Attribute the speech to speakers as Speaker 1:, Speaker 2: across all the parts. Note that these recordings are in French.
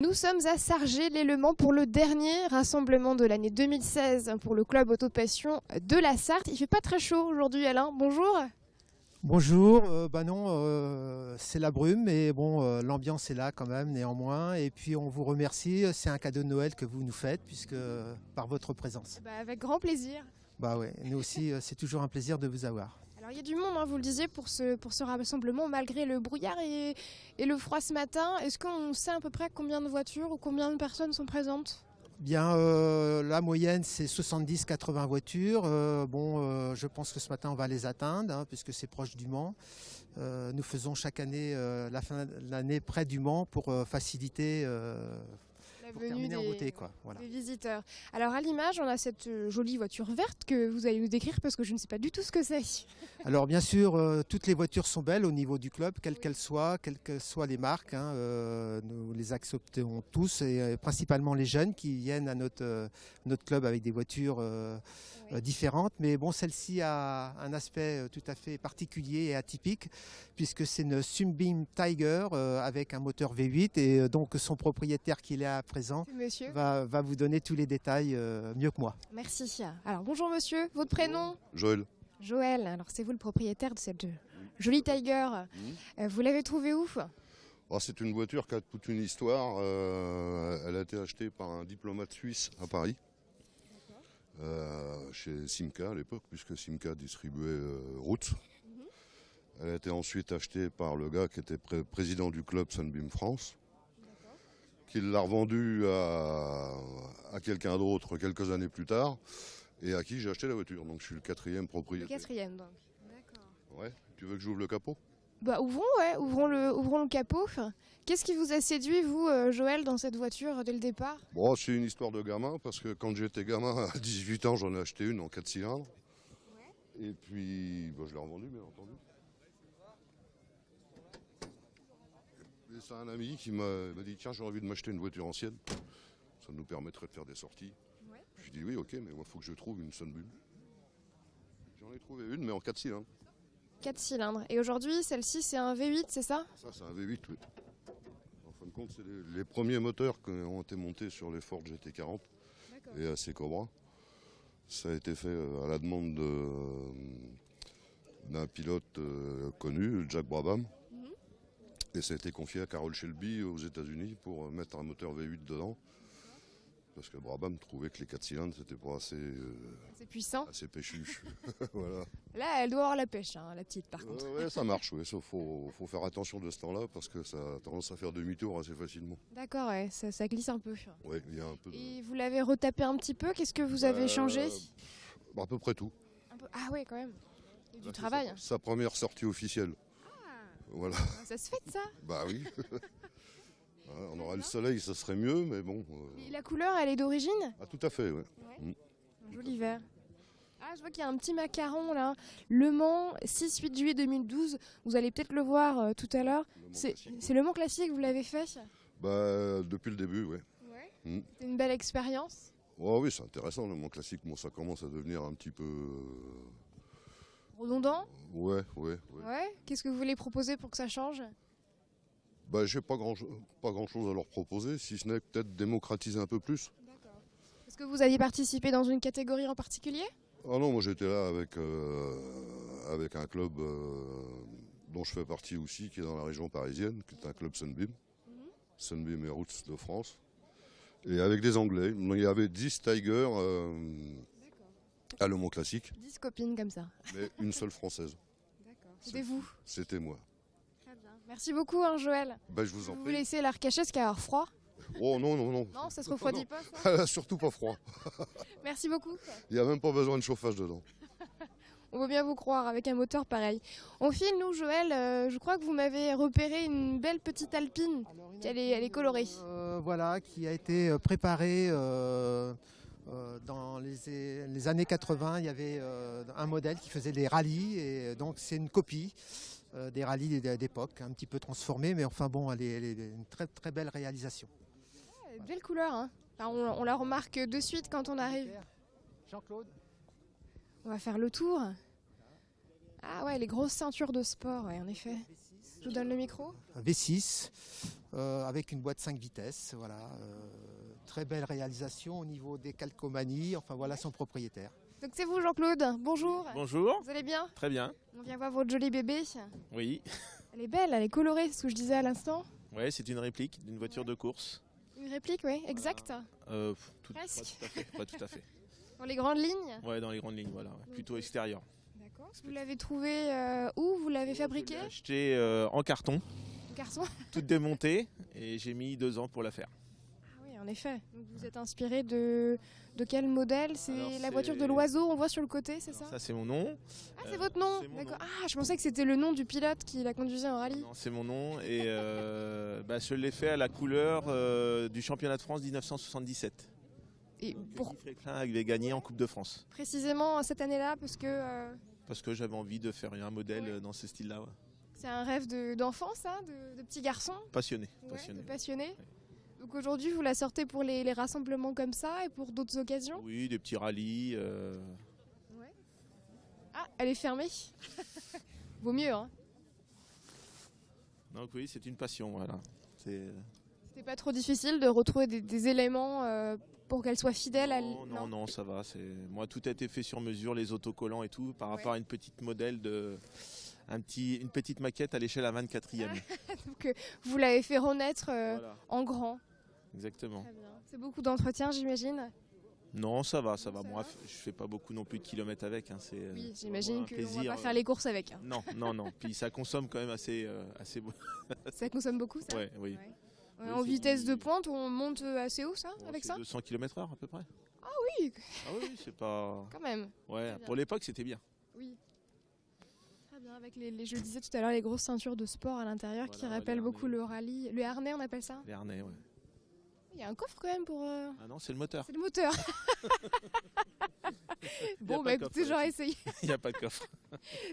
Speaker 1: Nous sommes à Sargé-lès-Le-Mans pour le dernier rassemblement de l'année 2016 pour le club Auto Passion de la Sarthe. Il fait pas très chaud aujourd'hui, Alain. Bonjour.
Speaker 2: Bonjour, non, c'est la brume, mais bon, l'ambiance est là quand même néanmoins. Et puis on vous remercie, c'est un cadeau de Noël que vous nous faites, puisque par votre présence.
Speaker 1: Avec grand plaisir.
Speaker 2: Bah ouais, nous aussi, c'est toujours un plaisir de vous avoir.
Speaker 1: Alors il y a du monde, hein, vous le disiez, pour ce rassemblement, malgré le brouillard et le froid ce matin. Est-ce qu'on sait à peu près combien de voitures ou combien de personnes sont présentes ?
Speaker 2: Bien, la moyenne c'est 70-80 voitures. Je pense que ce matin on va les atteindre, hein, puisque c'est proche du Mans. Nous faisons chaque année la fin de l'année près du Mans pour faciliter
Speaker 1: La
Speaker 2: pour
Speaker 1: venue
Speaker 2: terminer en beauté, quoi. Voilà.
Speaker 1: des visiteurs. Alors à l'image, on a cette jolie voiture verte que vous allez nous décrire parce que je ne sais pas du tout ce que c'est.
Speaker 2: Alors bien sûr, toutes les voitures sont belles au niveau du club, quelles qu'elles soient les marques. Nous les acceptons tous et principalement les jeunes qui viennent à notre club avec des voitures différentes. Mais bon, celle-ci a un aspect tout à fait particulier et atypique puisque c'est une Sunbeam Tiger avec un moteur V8 et donc son propriétaire qui est là à présent
Speaker 1: Monsieur.
Speaker 2: va vous donner tous les détails mieux que moi.
Speaker 1: Merci. Alors bonjour monsieur, votre prénom ?
Speaker 3: Joël.
Speaker 1: Joël, alors c'est vous le propriétaire de cette jolie Tiger. Vous l'avez trouvée où ?
Speaker 3: C'est une voiture qui a toute une histoire. Elle a été achetée par un diplomate suisse à Paris, chez Simca à l'époque, puisque Simca distribuait Roots. Elle a été ensuite achetée par le gars qui était président du club Sunbeam France, qui l'a revendue à quelqu'un d'autre quelques années plus tard, et à qui j'ai acheté la voiture. Donc je suis le quatrième propriétaire.
Speaker 1: Le quatrième donc. D'accord.
Speaker 3: Ouais. Tu veux que j'ouvre le capot ?
Speaker 1: Ouvrons le capot. Qu'est-ce qui vous a séduit, vous, Joël, dans cette voiture dès le départ ?
Speaker 3: C'est une histoire de gamin, parce que quand j'étais gamin, à 18 ans, j'en ai acheté une en 4 cylindres. Et puis, je l'ai revendue, bien entendu. Et c'est un ami qui m'a dit, tiens, j'ai envie de m'acheter une voiture ancienne. Ça nous permettrait de faire des sorties. Je lui ai dit, oui, ok, mais il faut que je trouve une Sunbeam. J'en ai trouvé une, mais en 4 cylindres.
Speaker 1: 4 cylindres. Et aujourd'hui, celle-ci, c'est un V8, c'est ça ?
Speaker 3: Ça, c'est un V8, oui. En fin de compte, c'est les premiers moteurs qui ont été montés sur les Ford GT40 et AC Cobra. Ça a été fait à la demande d'un pilote connu, Jack Brabham. Et ça a été confié à Carroll Shelby aux États-Unis pour mettre un moteur V8 dedans. Parce que Brabham trouvait que les 4 cylindres, c'était pas assez
Speaker 1: puissant.
Speaker 3: Assez péchu. Voilà.
Speaker 1: Là, elle doit avoir la pêche, hein, la petite, par contre.
Speaker 3: Ouais, ça marche, ouais. Sauf faut faire attention de ce temps-là parce que ça a tendance à faire demi-tour assez facilement.
Speaker 1: D'accord, ouais, ça glisse un peu.
Speaker 3: Ouais, il y a un peu de...
Speaker 1: Et vous l'avez retapé un petit peu ? Qu'est-ce que vous avez changé ?
Speaker 3: À peu près tout.
Speaker 1: Ah ouais, quand même. Il y a du travail.
Speaker 3: Sa première sortie officielle. Voilà.
Speaker 1: Ça se fait de ça ?
Speaker 3: Bah oui. On aura le soleil, ça serait mieux, mais bon.
Speaker 1: Et la couleur, elle est d'origine ?
Speaker 3: Ah, tout à fait, ouais.
Speaker 1: Un joli vert. Ah, je vois qu'il y a un petit macaron là. Le Mans, 6-8 juillet 2012. Vous allez peut-être le voir tout à l'heure. C'est le Mans classique, vous l'avez fait ?
Speaker 3: Depuis le début, ouais.
Speaker 1: C'est une belle expérience.
Speaker 3: Oui, c'est intéressant, le Mans classique. Bon, ça commence à devenir un petit peu...
Speaker 1: Redondant ?
Speaker 3: Ouais.
Speaker 1: Qu'est-ce que vous voulez proposer pour que ça change ?
Speaker 3: J'ai pas grand-chose à leur proposer, si ce n'est peut-être démocratiser un peu plus.
Speaker 1: D'accord. Est-ce que vous aviez participé dans une catégorie en particulier ?
Speaker 3: Ah non, moi j'étais là avec un club dont je fais partie aussi, qui est dans la région parisienne, qui est un club Sunbeam. Sunbeam et Roots de France. Et avec des Anglais. Il y avait 10 Tigers à Le Mans classique.
Speaker 1: 10 copines comme ça.
Speaker 3: Mais une seule française.
Speaker 1: D'accord. C'était vous ?
Speaker 3: C'était moi.
Speaker 1: Très bien. Merci beaucoup, Joël.
Speaker 3: Je vous en prie.
Speaker 1: Vous laissez l'air caché parce qu'il va y avoir froid ?
Speaker 3: Oh non.
Speaker 1: Non, ça se refroidit pas, ça ?
Speaker 3: Elle a surtout pas froid.
Speaker 1: Merci beaucoup.
Speaker 3: Il n'y a même pas besoin de chauffage dedans.
Speaker 1: On veut bien vous croire avec un moteur pareil. On file, nous, Joël, je crois que vous m'avez repéré une belle petite Alpine. Elle est colorée.
Speaker 2: Voilà, qui a été préparée dans les années 80. Il y avait un modèle qui faisait des rallyes, et donc c'est une copie des rallyes d'époque, un petit peu transformée, mais enfin bon, elle est une très très belle réalisation.
Speaker 1: Belle couleur, hein. On la remarque de suite quand on arrive.
Speaker 2: Jean-Claude.
Speaker 1: On va faire le tour. Ah ouais, les grosses ceintures de sport, ouais, en effet. Je vous donne le micro.
Speaker 2: V6. avec une boîte 5 vitesses. Voilà, très belle réalisation au niveau des calcomanies. Enfin voilà son propriétaire.
Speaker 1: Donc c'est vous Jean-Claude, bonjour.
Speaker 4: Bonjour,
Speaker 1: Vous allez bien?
Speaker 4: très bien.
Speaker 1: On vient voir votre jolie bébé.
Speaker 4: Oui,
Speaker 1: Elle est belle, elle est colorée, c'est ce que je disais à l'instant.
Speaker 4: ouais, c'est une réplique d'une voiture de course.
Speaker 1: Une réplique, oui, exact.
Speaker 4: Presque. Pas tout à fait.
Speaker 1: Dans les grandes lignes.
Speaker 4: Ouais, dans les grandes lignes, voilà. Ouais. Plutôt extérieur.
Speaker 1: D'accord. Vous l'avez trouvé où? Vous l'avez fabriqué?
Speaker 4: Je l'ai acheté en carton,
Speaker 1: Garçon.
Speaker 4: toute démontée, et j'ai mis 2 ans pour la faire.
Speaker 1: Ah oui, en effet. Donc vous êtes inspiré de quel modèle? C'est
Speaker 4: Alors,
Speaker 1: la
Speaker 4: c'est-
Speaker 1: voiture de l'oiseau, on voit sur le côté, c'est ça?
Speaker 4: Ça, c'est mon nom.
Speaker 1: Ah, c'est votre nom?
Speaker 4: c'est mon
Speaker 1: D'accord.
Speaker 4: nom.
Speaker 1: Ah, je pensais que c'était le nom du pilote qui la conduisait en rallye.
Speaker 4: Non, c'est mon nom, et je l'ai fait à la couleur du championnat de France 1977.
Speaker 1: Et pour
Speaker 4: Guy Fréquelin avait gagné en Coupe de France.
Speaker 1: précisément cette année-là, parce que
Speaker 4: Parce que j'avais envie de faire un modèle dans ce style-là. Ouais.
Speaker 1: c'est un rêve d'enfant, ça, de petit garçon,
Speaker 4: Passionné.
Speaker 1: ouais,
Speaker 4: passionné.
Speaker 1: de passionné. Donc aujourd'hui, vous la sortez pour les rassemblements comme ça et pour d'autres occasions?
Speaker 4: Oui, des petits rallyes.
Speaker 1: Ah, elle est fermée. Vaut mieux, hein.
Speaker 4: Donc oui, c'est une passion, voilà.
Speaker 1: C'était pas trop difficile de retrouver des éléments pour qu'elle soit fidèle à
Speaker 4: Non, ça va. Moi, tout a été fait sur mesure, les autocollants et tout, par rapport à une petite modèle une petite maquette à l'échelle à 24e.
Speaker 1: Donc vous l'avez fait renaître
Speaker 4: Voilà,
Speaker 1: en grand.
Speaker 4: exactement.
Speaker 1: Très bien. C'est beaucoup d'entretien, j'imagine.
Speaker 4: Non, ça va. Moi,
Speaker 1: va.
Speaker 4: je fais pas beaucoup non plus de kilomètres avec. Hein,
Speaker 1: Oui,
Speaker 4: pour
Speaker 1: j'imagine
Speaker 4: moi, un
Speaker 1: qu'on
Speaker 4: plaisir,
Speaker 1: va pas faire les courses avec, hein.
Speaker 4: Non. Puis ça consomme quand même assez beaucoup.
Speaker 1: Ça consomme beaucoup, ça?
Speaker 4: Ouais, oui.
Speaker 1: Ouais.
Speaker 4: Oui,
Speaker 1: En
Speaker 4: c'est
Speaker 1: vitesse
Speaker 4: du-
Speaker 1: de pointe, on monte assez haut, ça,
Speaker 4: Bon,
Speaker 1: avec
Speaker 4: c'est
Speaker 1: ça?
Speaker 4: 200 km/h à peu près.
Speaker 1: Oui,
Speaker 4: Ah oui, c'est pas.
Speaker 1: quand même.
Speaker 4: Ouais,
Speaker 1: Très bien.
Speaker 4: pour l'époque, c'était bien.
Speaker 1: Oui. Très bien, avec je le disais tout à l'heure, les grosses ceintures de sport à l'intérieur qui
Speaker 4: Voilà,
Speaker 1: rappellent
Speaker 4: les
Speaker 1: beaucoup
Speaker 4: harnais.
Speaker 1: le rallye. Le harnais, on appelle ça?
Speaker 4: Les harnais, ouais.
Speaker 1: Il y a un coffre quand même pour...
Speaker 4: Ah non, c'est le moteur.
Speaker 1: C'est le moteur. Bon,
Speaker 4: pas
Speaker 1: bah
Speaker 4: de
Speaker 1: écoutez,
Speaker 4: coffre
Speaker 1: j'aurais
Speaker 4: là-dessus.
Speaker 1: essayé.
Speaker 4: Il n'y a pas de coffre.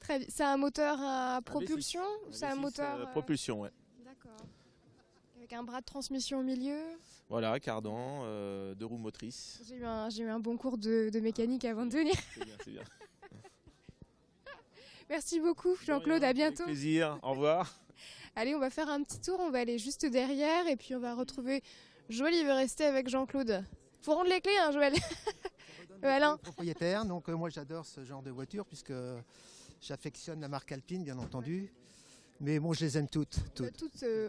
Speaker 1: Très bien. C'est un moteur à propulsion ou c'est un
Speaker 4: V6,
Speaker 1: moteur...
Speaker 4: propulsion, ouais.
Speaker 1: D'accord. Avec un bras de transmission au milieu.
Speaker 4: Voilà, cardan, 2 roues motrices.
Speaker 1: J'ai eu un bon cours de mécanique avant de venir.
Speaker 4: C'est bien.
Speaker 1: Merci beaucoup, Jean-Claude. À bientôt.
Speaker 4: Avec plaisir. Au revoir.
Speaker 1: Allez, on va faire un petit tour. On va aller juste derrière et puis on va retrouver Joël. Il veut rester avec Jean-Claude. Faut rendre les clés, hein, Joël. Alain.
Speaker 2: Propriétaire, donc moi j'adore ce genre de voiture puisque j'affectionne la marque Alpine, bien entendu. Mais bon, je les aime toutes.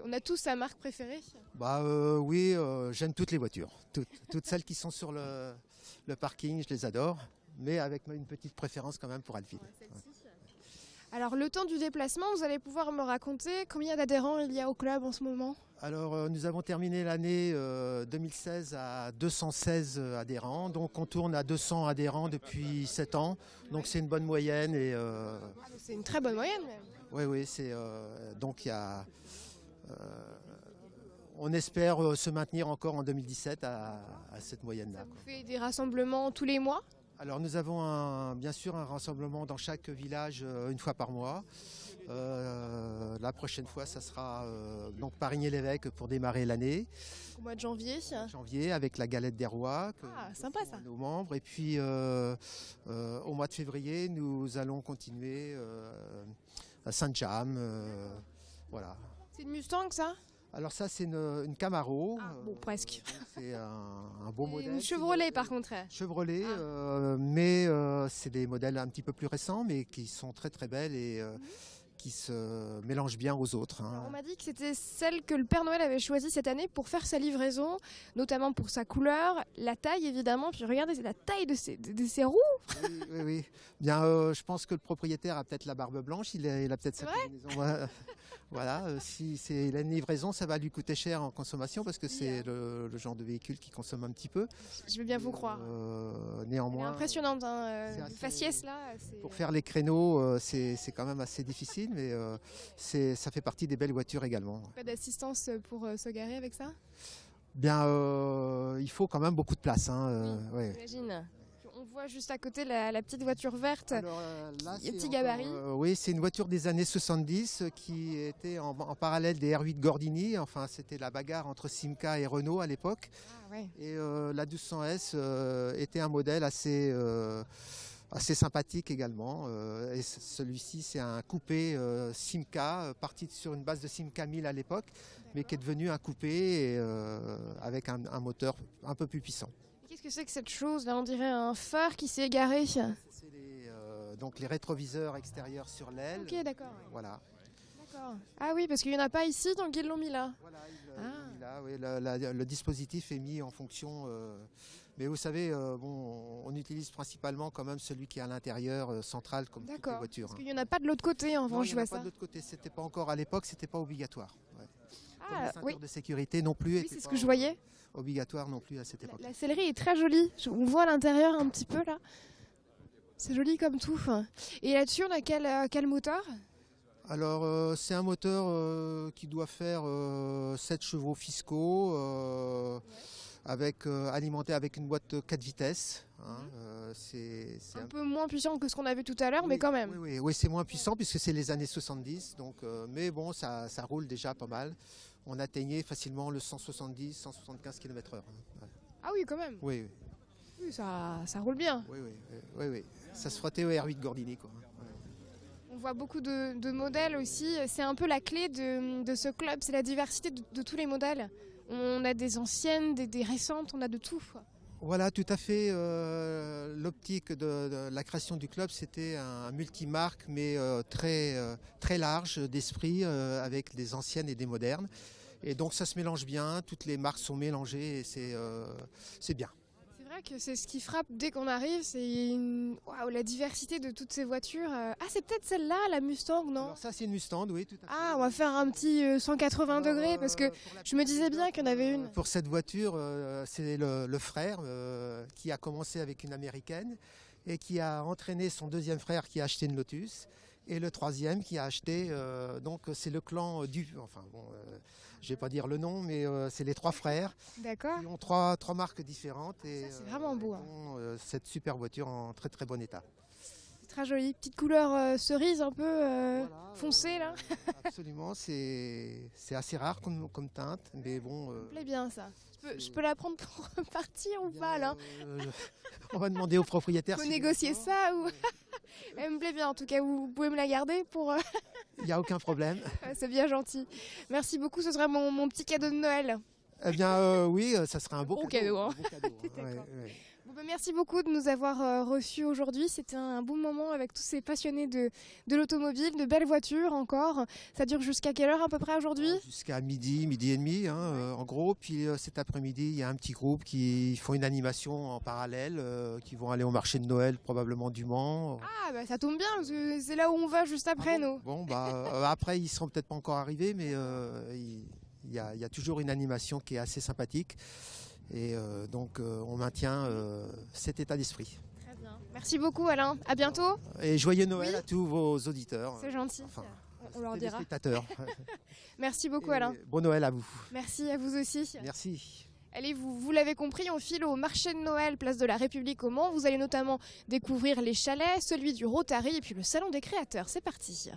Speaker 1: On a tous sa marque préférée.
Speaker 2: Oui, j'aime toutes les voitures. Toutes celles qui sont sur le parking, je les adore. Mais avec une petite préférence quand même pour Alpine.
Speaker 1: Alors, le temps du déplacement, vous allez pouvoir me raconter combien d'adhérents il y a au club en ce moment?
Speaker 2: Alors, nous avons terminé l'année 2016 à 216 adhérents. Donc, on tourne à 200 adhérents depuis 7 ans. Donc, c'est une bonne moyenne. Et,
Speaker 1: C'est une très bonne moyenne même.
Speaker 2: oui, c'est donc il y a. On espère se maintenir encore en 2017 à cette moyenne-là.
Speaker 1: Vous faites des rassemblements tous les mois?
Speaker 2: Alors nous avons bien sûr un rassemblement dans chaque village une fois par mois. La prochaine fois, ça sera donc Parigné-l'Évêque pour démarrer l'année.
Speaker 1: Au mois de janvier.
Speaker 2: Janvier avec la galette des rois.
Speaker 1: Ah, sympa ça.
Speaker 2: Nos membres. Et puis au mois de février, nous allons continuer à Saint-James. Voilà.
Speaker 1: C'est une Mustang ça?
Speaker 2: Alors ça, c'est une Camaro.
Speaker 1: Ah, bon, presque.
Speaker 2: C'est un beau modèle.
Speaker 1: Une Chevrolet par contre.
Speaker 2: Chevrolet,
Speaker 1: Ah.
Speaker 2: mais c'est des modèles un petit peu plus récents, mais qui sont très très belles et qui se mélangent bien aux autres. Hein.
Speaker 1: Alors, on m'a dit que c'était celle que le Père Noël avait choisie cette année pour faire sa livraison, notamment pour sa couleur, la taille évidemment, puis regardez c'est la taille de ses roues.
Speaker 2: Oui. Bien, je pense que le propriétaire a peut-être la barbe blanche, il a peut-être sa combinaison. Voilà, si c'est la livraison, ça va lui coûter cher en consommation parce que c'est le genre de véhicule qui consomme un petit peu.
Speaker 1: Je veux bien vous croire. Elle est
Speaker 2: Néanmoins,
Speaker 1: impressionnante,
Speaker 2: c'est
Speaker 1: le
Speaker 2: assez-
Speaker 1: faciès là.
Speaker 2: pour faire les créneaux, c'est quand même assez difficile, mais ça fait partie des belles voitures également.
Speaker 1: Pas d'assistance pour se garer avec ça?
Speaker 2: Bien, il faut quand même beaucoup de place. Hein, ouais.
Speaker 1: J'imagine. On voit juste à côté la petite voiture verte.
Speaker 2: Alors, là,
Speaker 1: Il y a
Speaker 2: c'est
Speaker 1: petit
Speaker 2: encore,
Speaker 1: gabarit.
Speaker 2: oui, c'est une voiture des années 70 qui était en parallèle des R8 Gordini. Enfin, c'était la bagarre entre Simca et Renault à l'époque.
Speaker 1: Ah ouais.
Speaker 2: Et la 1200S était un modèle assez assez sympathique également. Et celui-ci, c'est un coupé Simca, parti sur une base de Simca 1000 à l'époque, mais qui est devenu un coupé avec un moteur un peu plus puissant.
Speaker 1: Qu'est-ce que c'est que cette chose là? On dirait un phare qui s'est égaré.
Speaker 2: C'est donc les rétroviseurs extérieurs sur l'aile.
Speaker 1: Ok, d'accord.
Speaker 2: Voilà.
Speaker 1: D'accord. Ah oui, parce qu'il n'y en a pas ici, donc ils l'ont mis là.
Speaker 2: Voilà, le dispositif est mis en fonction. Mais vous savez, on utilise principalement quand même celui qui est à l'intérieur, central, comme toutes les voitures.
Speaker 1: Parce qu'il n'y en a pas de l'autre côté, en revanche, je vois ça.
Speaker 2: Il n'y en a pas de l'autre côté. C'était pas encore à l'époque, c'était pas obligatoire. Ouais. Comme les ceintures
Speaker 1: oui.
Speaker 2: de sécurité non plus.
Speaker 1: Oui, c'est ce que je voyais.
Speaker 2: Obligatoire non plus à cette époque.
Speaker 1: La sellerie est très jolie. On voit à l'intérieur un petit peu là. C'est joli comme tout. Et là-dessus, on a quel moteur?
Speaker 2: Alors, c'est un moteur qui doit faire 7 chevaux fiscaux, alimenté avec une boîte 4 vitesses. C'est
Speaker 1: un peu moins puissant que ce qu'on a vu tout à l'heure, mais quand même.
Speaker 2: Oui, c'est moins puissant puisque c'est les années 70. Donc, mais bon, ça roule déjà pas mal. On atteignait facilement le 170-175 km/h.
Speaker 1: Ah oui, quand même.
Speaker 2: Oui.
Speaker 1: Oui, ça roule bien.
Speaker 2: Oui. Ça se frottait au R8 Gordini, quoi.
Speaker 1: On voit beaucoup de modèles aussi. C'est un peu la clé de ce club, c'est la diversité de tous les modèles. On a des anciennes, des récentes, on a de tout.
Speaker 2: Voilà, tout à fait. L'optique de la création du club, c'était un multimarque, mais très large d'esprit, avec des anciennes et des modernes. Et donc ça se mélange bien, toutes les marques sont mélangées et c'est bien.
Speaker 1: C'est vrai que c'est ce qui frappe dès qu'on arrive, c'est la diversité de toutes ces voitures. Ah, c'est peut-être celle-là, la Mustang, non?
Speaker 2: Alors ça, c'est une Mustang, oui, tout à fait.
Speaker 1: Ah, on va faire un petit 180 degrés, parce que je me disais bien qu'il y en avait une.
Speaker 2: Pour cette voiture, c'est le frère qui a commencé avec une américaine et qui a entraîné son deuxième frère qui a acheté une Lotus. Et le troisième qui a acheté, donc c'est le clan je ne vais pas dire le nom, mais c'est les 3 frères.
Speaker 1: D'accord.
Speaker 2: Qui ont trois marques différentes. Et
Speaker 1: ça, c'est vraiment beau.
Speaker 2: Cette super voiture en très très bon état.
Speaker 1: C'est très joli. Petite couleur cerise un peu foncée là.
Speaker 2: Absolument, c'est assez rare comme teinte, mais bon.
Speaker 1: Ça me plaît bien ça. Je peux la prendre pour repartir ou pas là?
Speaker 2: On va demander au propriétaire.
Speaker 1: Faut négocier ça ou... Elle me plaît bien en tout cas, vous pouvez me la garder pour...
Speaker 2: Il n'y a aucun problème.
Speaker 1: C'est bien gentil. Merci beaucoup, ce sera mon petit cadeau de Noël.
Speaker 2: Eh bien oui, ça sera un beau
Speaker 1: cadeau.
Speaker 2: Un beau cadeau,
Speaker 1: hein. Bon, merci beaucoup de nous avoir reçus aujourd'hui. C'était un bon moment avec tous ces passionnés de l'automobile, de belles voitures encore. Ça dure jusqu'à quelle heure à peu près aujourd'hui?
Speaker 2: Jusqu'à midi et demi en gros. Puis cet après-midi, il y a un petit groupe qui font une animation en parallèle, qui vont aller au marché de Noël probablement du Mans.
Speaker 1: Ah bah ça tombe bien, parce que c'est là où on va juste après nous.
Speaker 2: Bon, après ils seront peut-être pas encore arrivés, mais il y a toujours une animation qui est assez sympathique. Et donc on maintient cet état d'esprit.
Speaker 1: Très bien. Merci beaucoup Alain, à bientôt.
Speaker 2: Et joyeux Noël à tous vos auditeurs.
Speaker 1: C'est gentil, on leur dira.
Speaker 2: Spectateurs.
Speaker 1: Merci beaucoup Alain.
Speaker 2: Bon Noël à vous.
Speaker 1: Merci à vous aussi.
Speaker 2: Merci.
Speaker 1: Allez, vous l'avez compris, on file au marché de Noël, place de la République au Mans. Vous allez notamment découvrir les chalets, celui du Rotary et puis le salon des créateurs. C'est parti.